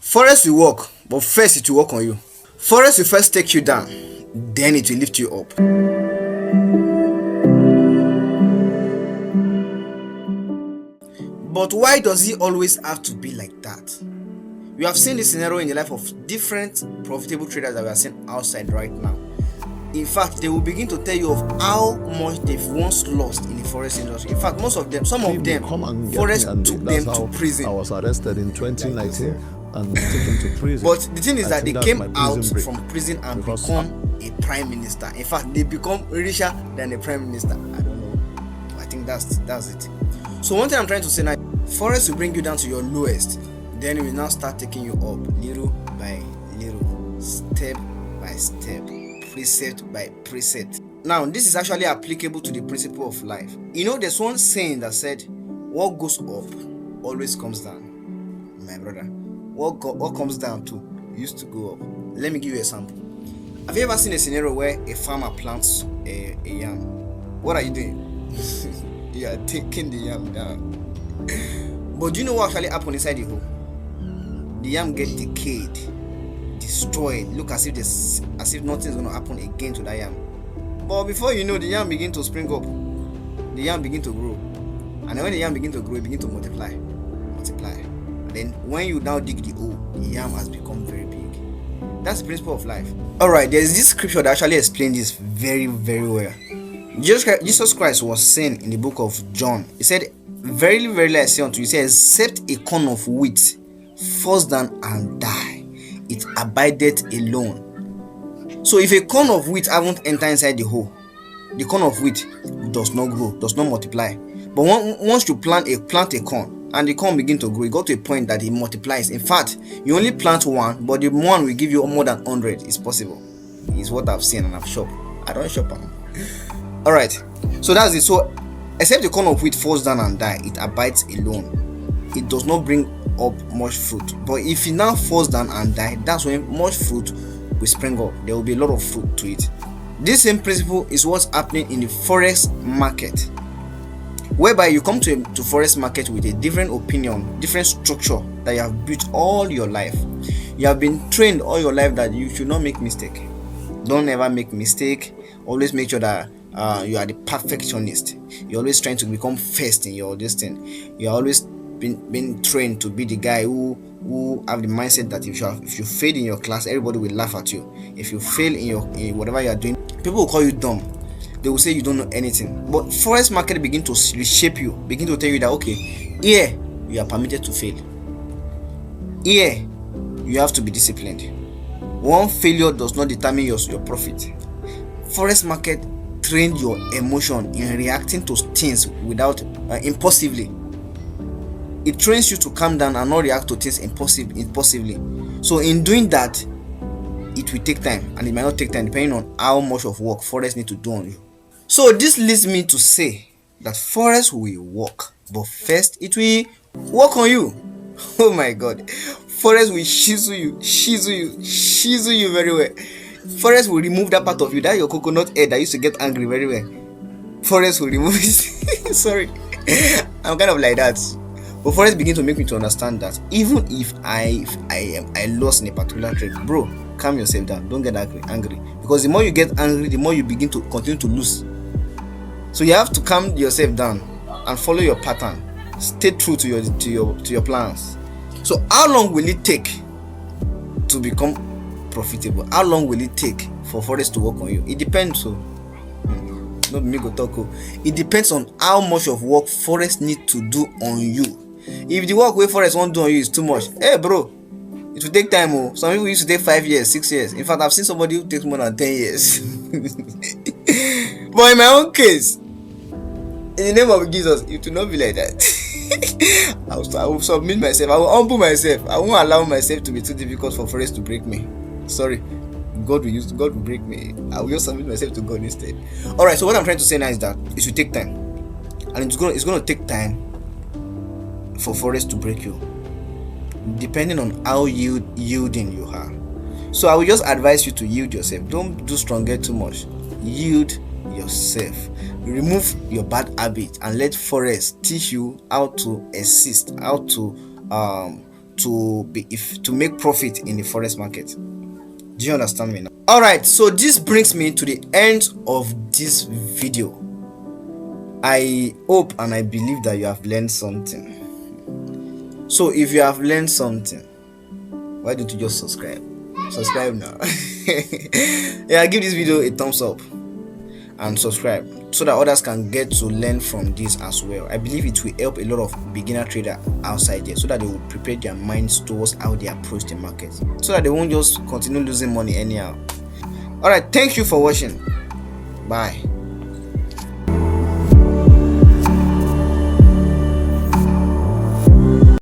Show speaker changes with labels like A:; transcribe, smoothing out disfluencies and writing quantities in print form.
A: Forest will work, but first it will work on you. Forest will first take you down, then it will lift you up. But why does it always have to be like that? We have seen this scenario in the life of different profitable traders that we are seeing outside right now. In fact, they will begin to tell you of how much they've once lost in the forest industry. In fact, most of them, some of them, forest took them to prison.
B: I was arrested in 2019 and taken to prison.
A: But the thing is that they came out from prison and become a prime minister. In fact, they become richer than the prime minister. I don't know. I think that's it. So one thing I'm trying to say now, forest will bring you down to your lowest. Then it will now start taking you up little by little, step by step, precept by precept. Now, this is actually applicable to the principle of life. You know, there's one saying that said, what goes up always comes down. My brother, what comes down to used to go up. Let me give you an example. Have you ever seen a scenario where a farmer plants a yam? What are you doing? You are taking the yam down. But do you know what actually happened inside the hole? The yam get decayed, destroyed. Look as if nothing's gonna happen again to that yam. But before you know, the yam begin to spring up, the yam begin to grow, and then when the yam begin to grow, it begin to multiply. And then when you now dig the hole, the yam has become very big. That's the principle of life. All right, there's this scripture that actually explains this very, very well. Jesus Christ was saying in the book of John, he said, "Verily, verily, I say unto you, he said, except a corn of wheat falls down and die, it abideth alone." So if a corn of wheat haven't entered inside the hole, the corn of wheat does not grow, does not multiply. But once you plant a corn and the corn begin to grow, it got to a point that it multiplies. In fact, you only plant one, but the one will give you more than 100. It's possible. It's what I've seen and I've shopped. I don't shop. All right, so that's it. So except the corn of wheat falls down and die, it abides alone. It does not bring up much fruit. But if it now falls down and die, that's when much fruit will spring up. There will be a lot of fruit to it. This same principle is what's happening in the forex market, whereby you come to forex market with a different opinion, different structure that you have built all your life. You have been trained all your life that you should not make mistake. Don't ever make mistake. Always make sure that you are the perfectionist. You're always trying to become first in your this thing. You're always been trained to be the guy who have the mindset that if you fail in your class, everybody will laugh at you. If you fail in whatever you are doing, people will call you dumb. They will say you don't know anything. But forex market begin to reshape you, begin to tell you that okay, here you are permitted to fail. Here you have to be disciplined. One failure does not determine your profit. Forex market train your emotion in reacting to things without impulsively. It trains you to calm down and not react to things impulsively. So in doing that, it will take time, and it might not take time depending on how much of work forex need to do on you. So this leads me to say that forex will work, but first it will work on you. Oh my God, forex will chisel you very well. Forex will remove that part of you, that your coconut head that used to get angry very well. Forex will remove it. Sorry, I'm kind of like that. But forex begin to make me to understand that even if I lost in a particular trade, bro, calm yourself down. Don't get angry, because the more you get angry, the more you begin to continue to lose. So you have to calm yourself down and follow your pattern. Stay true to your plans. So how long will it take to become profitable? How long will it take for forex to work on you? It depends. So not me go talk. It depends on how much of work forex need to do on you. If the work where forex won't do on you is too much, hey bro, it will take time. Some people used to take 5 years, 6 years. In fact, I've seen somebody who takes more than 10 years. But in my own case, in the name of Jesus, it will not be like that. I will submit myself. I will humble myself. I won't allow myself to be too difficult for forex to break me. Sorry, God will break me. I will just submit myself to God instead. All right. So what I'm trying to say now is that it will take time, and it's going to take time for forex to break you, depending on how yielding you are. So I will just advise you to yield yourself. Don't do stronger too much. Yield yourself. Remove your bad habit and let forex teach you how to assist, how to to make profit in the forex market. Do you understand me now? All right, so this brings me to the end of this video. I hope and I believe that you have learned something. So if you have learned something, why don't you just subscribe now? Yeah, give this video a thumbs up and subscribe so that others can get to learn from this as well. I believe it will help a lot of beginner traders outside there, so that they will prepare their minds towards how they approach the market, so that they won't just continue losing money anyhow. All right, thank you for watching. Bye.